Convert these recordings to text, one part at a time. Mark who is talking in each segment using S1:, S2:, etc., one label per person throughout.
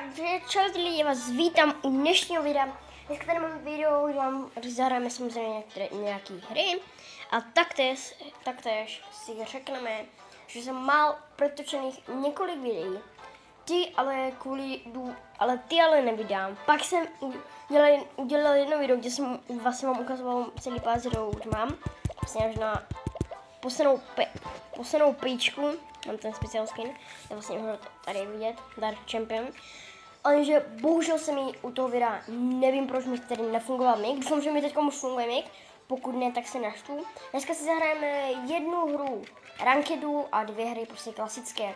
S1: Takže čau lidi, vás vítám u dnešního videa. Dneska tady mám video, kde vám zahrajeme samozřejmě nějaké hry. A taktéž si řekneme, že jsem mal přetočených několik videí. Ty ale nevydám. Pak jsem udělal jedno video, kde jsem vlastně vám ukazoval celý pás hru, už mám. Vlastně až na poslednou pejčku. Mám ten special skin, je vlastně ho tady vidět, Dark Champion. Ale že bohužel se mi u toho videa, nevím proč mi tady nefungoval mic. Doufám, že mi teď už funguje mic, pokud ne, tak se naštvu. Dneska si zahrajeme jednu hru rankedu a 2 hry prostě klasické.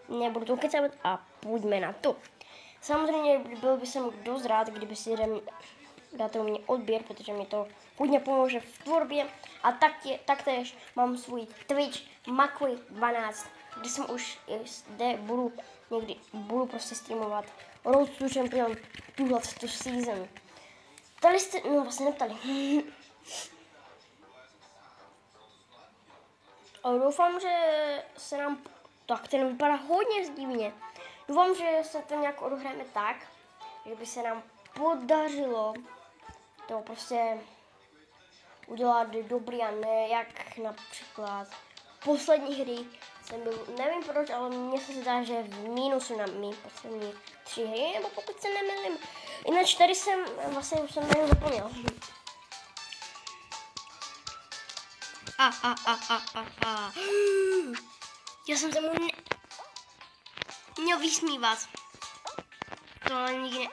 S1: Nebudu to kecat a půjdeme na to. Samozřejmě byl by jsem dost rád, kdyby si dáte u mě odběr, protože mi to hodně pomůže v tvorbě. A taktéž mám svůj Twitch Makui12, kde jsem už budu prostě streamovat Road to Champion tuhle season. Ptali jste, no vlastně neptali. A doufám, že se nám, tak ten vypadá hodně divně. Doufám, že se to nějak odehrajeme tak, že by se nám podařilo to prostě udělat dobrý a ne jak například poslední hry jsem byl, nevím proč, ale mně se zdá, že v mínusu na mý poslední 3 hry, nebo pokud se nemýlím. Jinak tady jsem, vlastně už jsem na něj zapomněl. Já jsem se mu měl vysmívat. To ale nikdy ne...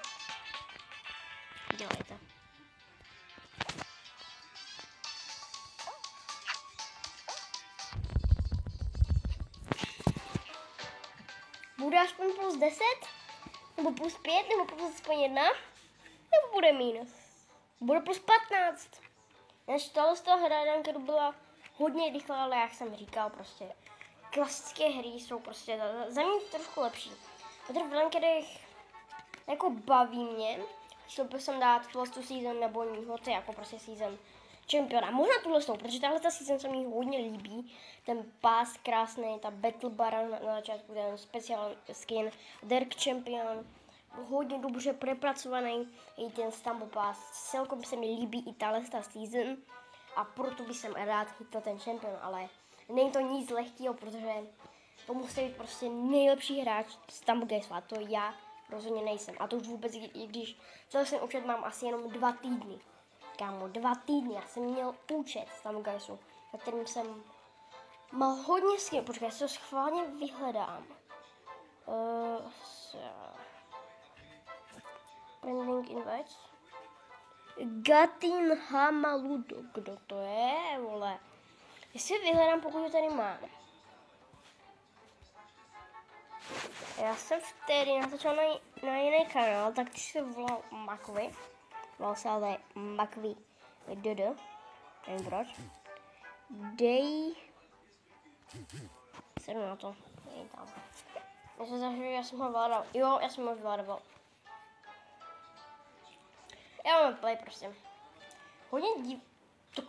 S1: Dělejte. Bude aspoň plus 10? Nebo plus 5? Nebo plus aspoň 1? Nebo bude minus? Bude plus 15. Než tohle z toho hradankeru byla hodně rychlá, ale jak jsem říkal, prostě klasické hry jsou prostě za mě trošku lepší. Protože v rankedech jako baví mě, chtěl bych jsem dát tuhle season nebo hoci jako prostě season čempiona. Možná tuhle, protože tahle season se mi hodně líbí. Ten pás krásný, ta Battle Baron na začátku, ten special skin, Dark Champion, hodně dobře prepracovaný, i ten Stumble Pass. Celkom se mi líbí i tahle season a proto bych jsem rád chytil ten champion, ale není to nic lehkého, protože to musí být prostě nejlepší hráč Stumble Guys, a to já rozhodně nejsem. A to už vůbec, i když celý ten účet mám asi jenom 2 týdny. Kámo, 2 týdny, já jsem měl účet Stumble Guysu, na kterým jsem mal hodně skin. Počkej, já si to schválně vyhledám. Pending invites. Gatin Hamaludo, kdo to je, vole? Jestli vyhledám, pokud ho tady mám. Já jsem vtedy natočil na jiný kanál, tak když se volal Makvi. Volal se ale Makvi Dodo. Nevím proč. Sedu na to. Není tam. Já jsem ho vládal. Jo, já jsem ho vládal. Já mám play prostě. Hodně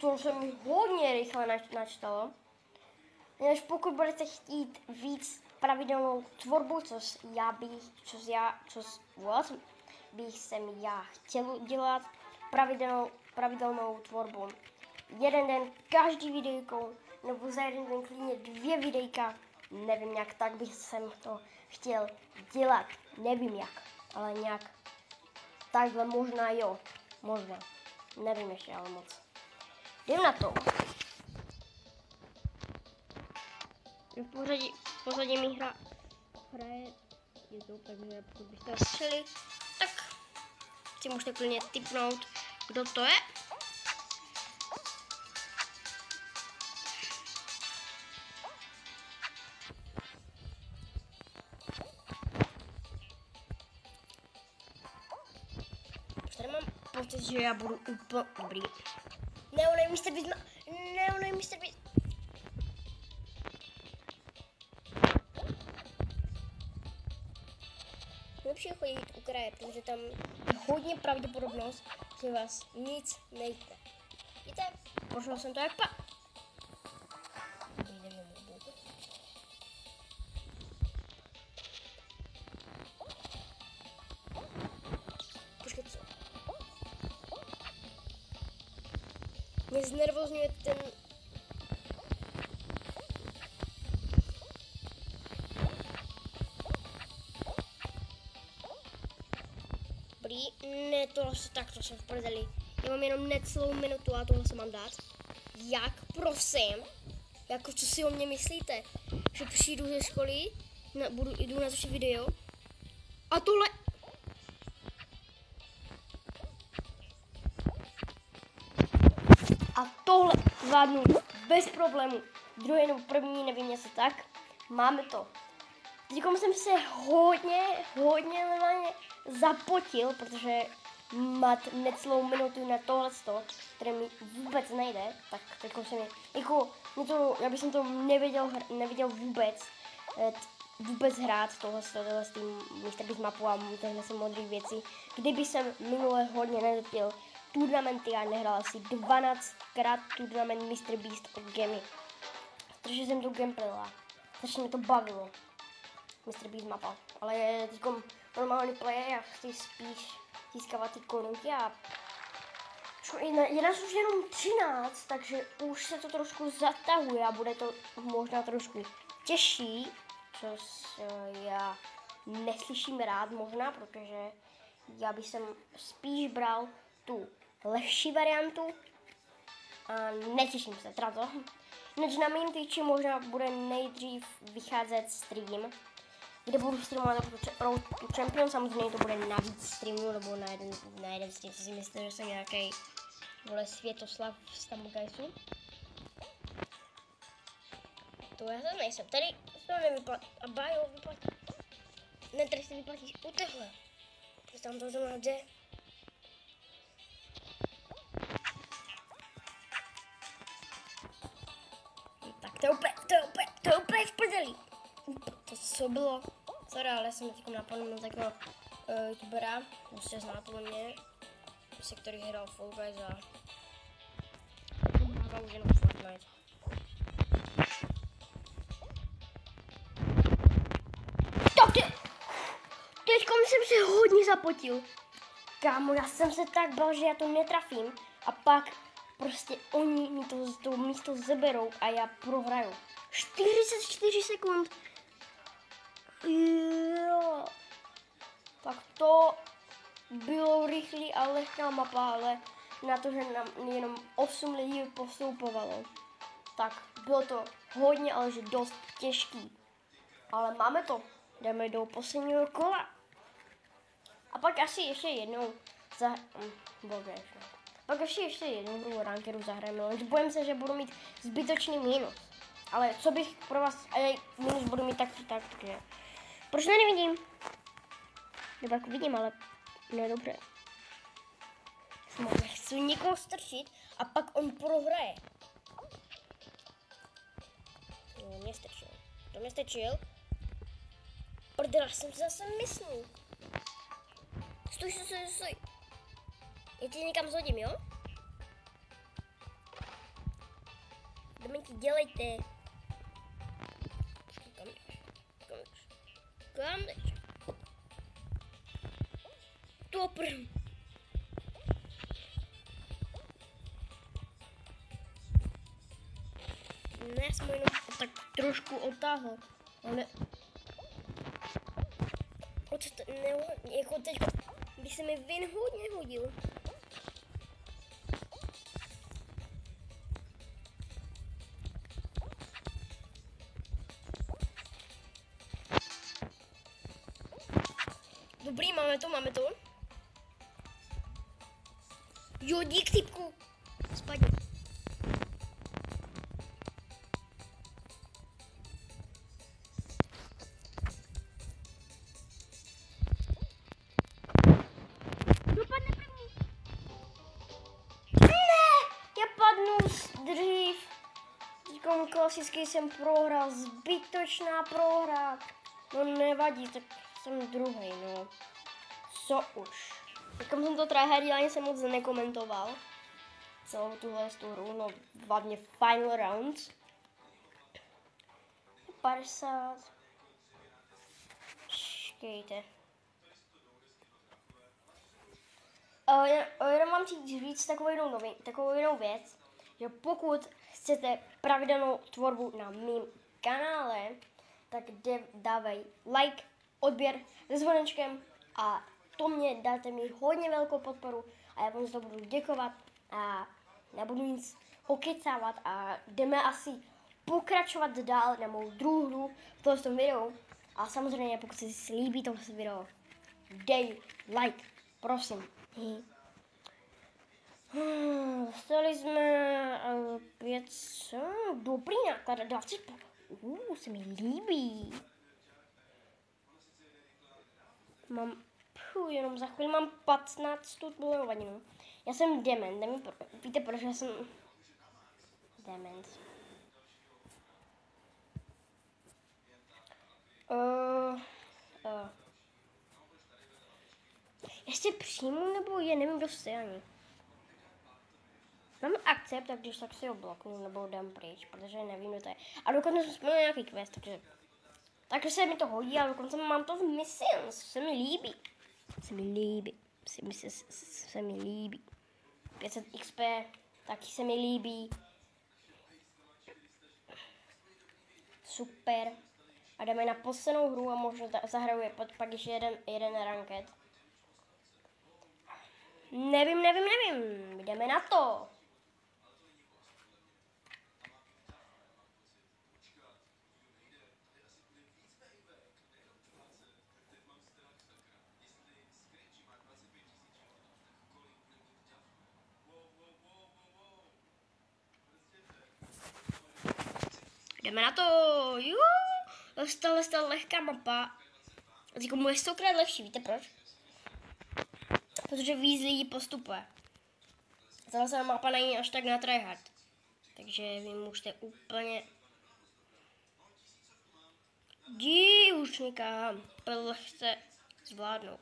S1: to se mi hodně rychle načítalo. Než pokud budete chtít víc pravidelnou tvorbu, což jsem já chtěl dělat, pravidelnou tvorbu. Jeden den každý videjko, nebo za jeden den klidně 2 videjka. Nevím jak, tak bych jsem to chtěl dělat. Nevím jak, ale nějak takhle možná jo. Možná. Nevím ještě, ale moc. Jdem na to. V pozadí mi hraje YouTube, takže pokud byste ho slyšeli, tak si můžete klidně tipnout, kdo to je. Tady mám pocit, že já budu úplně dobrý. Neonej Mr. Beast, neonej Mr. Beast. Lepší chodit u kraje, protože tam je hodně pravděpodobnost, že vás nic nejde. Víte, pošel jsem to jak pak. Mě znervozňuje ten... Dobrý, ne, to jsem v prdeli. Já mám jenom necelou minutu a tohle se mám dát. Jak, prosím? Jako, co si o mě myslíte? Že přijdu ze školy, jdu natočit video a tohle... A tohle zvládnu bez problému. Druhý nebo první, nevím, něco tak. Máme to. Teď jsem se hodně normálně zapotil, protože mít necelou minutu na tohleto, které mi vůbec nejde, tak teď se mi, jako, já bych to nevěděl vůbec hrát tohle s tím Mr. Beast mapu a tyhle se modré věci. Kdyby jsem minule hodně nedotil turnamenty a nehrál asi 12krát turnament Mr. Beast od Gemy. Protože jsem to gameplayla, takže mě to bavilo. Mr. Beast mapa, ale teď normální player, já chci spíš získávat ty korunky a je nás už jenom 13, takže už se to trošku zatahuje a bude to možná trošku těžší, což já neslyším rád možná, protože já bych spíš bral tu lehčí variantu a netěším se, teda to. Než na mým Twitchi možná bude nejdřív vycházet stream, kde budu streamovat pro Champion, samozřejmě to bude na víc streamů, nebo na jeden stream, co si myslím, že jsem nějaký Světoslav z Tamugajsu. To já tam nejsem, tady se to nevyplatí, a bajo, vyplatí. Ne, tady se vyplatíš u tohle, protože tam to znamená jde. Tak to je úplně v prdeli. To co bylo? Sorry, ale jsem teď napadl takového youtubera, musíte znát podle mě, se který hrál Fall Guys a hrál už jenom Fortnite. Tak teďko jsem se hodně zapotil. Kámo, já jsem se tak bál, že já to netrafím a pak prostě oni mi to místo zeberou a já prohraju. 44 sekund. Jo. Tak to bylo rychlý a lehká mapa, ale na to, že nám jenom 8 lidí postoupovalo, tak bylo to hodně, ale že dost těžký. Ale máme to. Jdeme do posledního kola. A pak asi ještě jednou Pak ještě jednou hru rankeru zahrajeme, ale bojím se, že budu mít zbytočný minus. Ale co bych pro vás, minus budu mít tak, takže proč nevidím? Nebo jako vidím, ale ne dobře. Chci někoho strčit a pak on prohraje. No, mě strčil. Prdela, jsem si zase myslel. Stoj. Já ti někam zhodím, jo? Dominky, dělejte. Kam jdeš? To první. Ne, já jsem jenom tak trošku otáhl, ale... Jako teď by se mi vin hodně hodil. Dobrý, máme to. Jo, dík, typku. Spadni. Dopadne první. Ne, já padnu dřív. Teďkom klasicky jsem prohrál, zbytočná prohra. No nevadí, tak jsem druhý, no. Co už. Teďkom jsem to tryhardil, ani jsem moc nekomentoval. Celou tuhle hru, no hlavně final rounds. 50. Počkejte. Jenom mám říct takovou jinou věc, že pokud chcete pravidelnou tvorbu na mém kanále, tak dávej like, odběr se zvonečkem a to mě dáte mi hodně velkou podporu a já vám za to budu děkovat a nebudu nic okecávat a jdeme asi pokračovat dál na mou druhou hru v tom videu a samozřejmě pokud se si líbí tohle video, dej like, prosím. Dostali jsme 500, dobrý náklad, 20, se mi líbí. Mám, jenom za chvíli mám 15 milionů. Já jsem dement, víte proč já jsem dement. Jestli přijmu, nebo je nevím, kdo jste ani. Mám akcept, tak když tak si ho bloknu, nebo dám pryč, protože nevím, kdo to je. A dokonce jsem splnil nějaký quest, takže se mi to hodí, a dokonce mám to v Missions, se mi líbí. Se mi líbí. 500 XP, taky se mi líbí. Super. A jdeme na poslední hru a možná zahraju pak ještě jeden ranked. Nevím. Jdeme na to. Jdeme na to. Dostala lehká mapa. Jako moje 100krát lepší, víte proč? Protože víc lidí postupuje. Zase mapa není až tak na tryhard. Takže vy můžete úplně... už někam lehce zvládnout.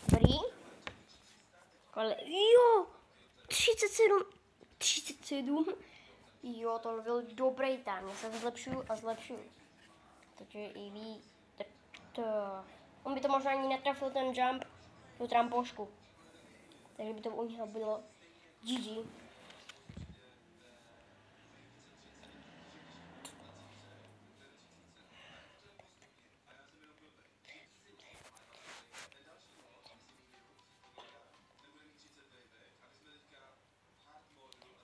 S1: Dobrý. Jo, 37. Jo, to byl dobrý tam. Já se zlepšuju. Takže i ví. On by to možná ani netrafil ten jump, tu trampošku. Takže by to u něho bylo GG.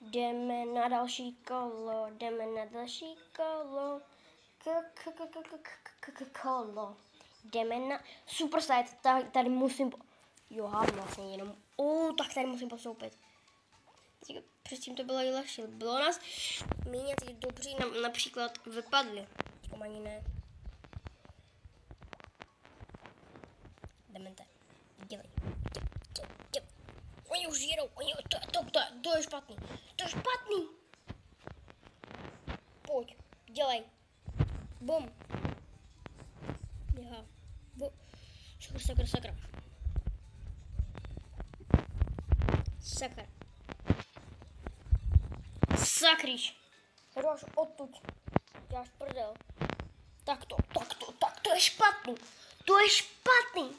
S1: Jdeme na další kolo. Jdeme na super site. Tady musím... Jo, vlastně jenom... tak tady musím postoupit. Předtím to bylo i lehčí. Bylo nás méně ty dobří například vypadli. Ani ne. Demente. Dělej. Oni už jedou, to je špatný. Pojď, dělej. Bum. Aha. Sakra. Sakryš. Hroš odtud. Děláš prdel. Tak to je špatný.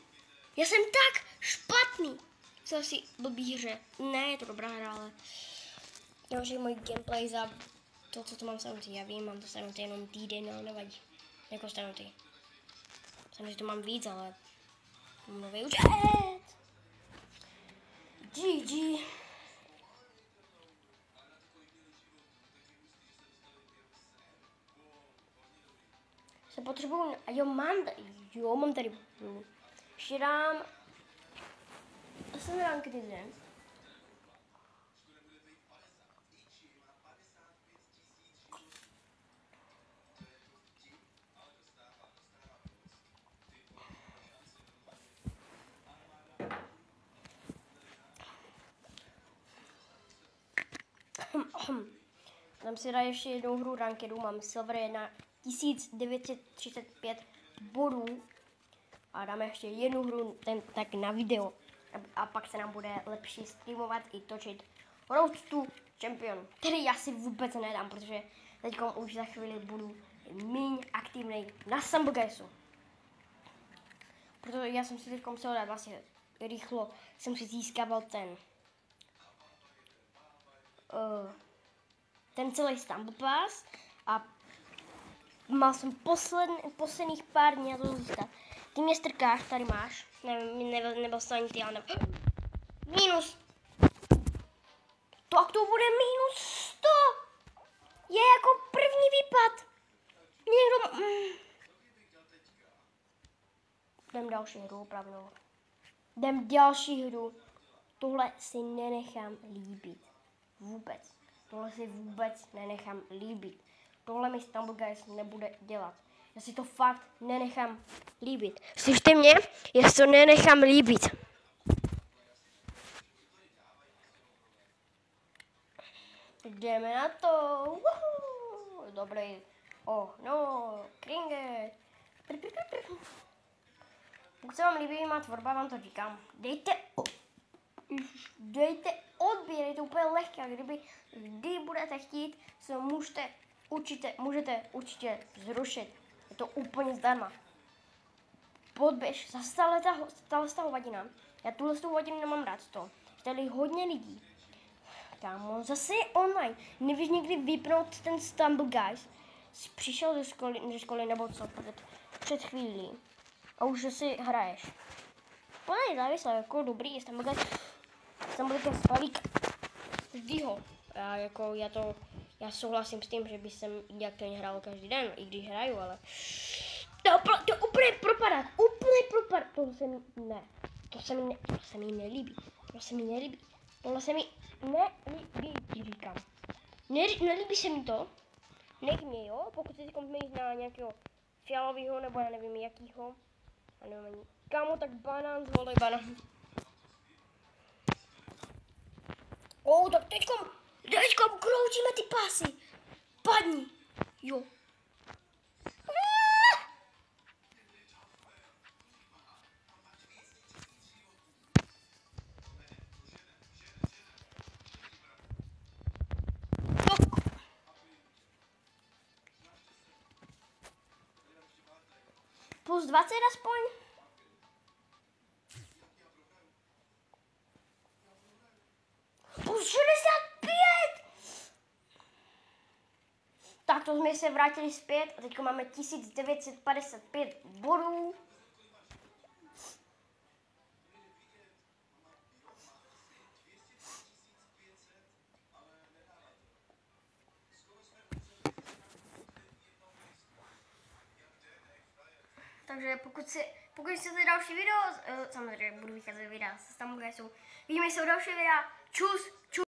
S1: Já jsem tak špatný. Co asi blbý hře. Ne, je to dobrá hra, ale... Já už můj gameplay za to, co to mám stanutý. Já vím, mám to stanutý jenom týden, ale nevadí. Jako stanutý. Samozřejmě, že to mám víc, ale... Mám nový účet. GG. Se potřebuju... Jo, mám tady... Ještě dám... Jsem ranked jeden. Tam si dá ještě jednou hru rankedu, mám silver 1, 1935 bodů a dáme ještě jednu hru tak na video a pak se nám bude lepší streamovat i točit Road to Champion, který já si vůbec nedám, protože teď už za chvíli budu méně aktivní na Stumbleguysu. Protože já jsem si teď musel dát vlastně rychlo, jsem si získával ten celý Stumble Pass a mal jsem posledních pár dní na to získat. Ty mě strkáš, tady máš, nebyl jsi ani ty, ale minus. Tak to bude minus 100. Je jako první výpad. Někdo... Jdem další hru, opravdu. Jdem další hru. Tohle si nenechám líbit. Vůbec. Tohle si vůbec nenechám líbit. Tohle mi Stumbleguys nebude dělat. Já si to fakt nenechám líbit. Slyšte mě? Já si to nenechám líbit. Jdeme na to. Woohoo. Dobrý. Oh, no. Kringet. Pokud se vám líbí má tvorba, vám to říkám. Dejte odběr, je to úplně lehké. Kdy budete chtít, se můžete určitě zrušit. Je to úplně zdarma. Podběž, zase ta hodina. Já tuhle hodinu nemám rád to. Tady hodně lidí. Kámo, zase je online. Nevíš někdy vypnout ten Stumbleguys. Jsi přišel ze školy nebo co, před chvílí. A už si hraješ. Plně závislé, jako dobrý, Stumbleguys spalík vždyho. Já souhlasím s tím, že bych jsem jak to hrál každý den, i když hraju, ale to úplně propadat. To se mi nelíbí. Říkám. Nelíbí se mi to. Nech mě, jo, pokud si koupíš na nějakého fialového, nebo já nevím jakýho. A nevím ani. Kámo, tak banán, zvolej banán. Tak teďkom kroučíme ty pásy. Padni. Jo. Plus 20 aspoň. Plus 65. Tak to jsme se vrátili zpět a teď máme 1955 bodů. Takže pokud chcete další video, samozřejmě budu vycházet videa se Stumbleguysu. Vidíme se u dalšího videa. Čus.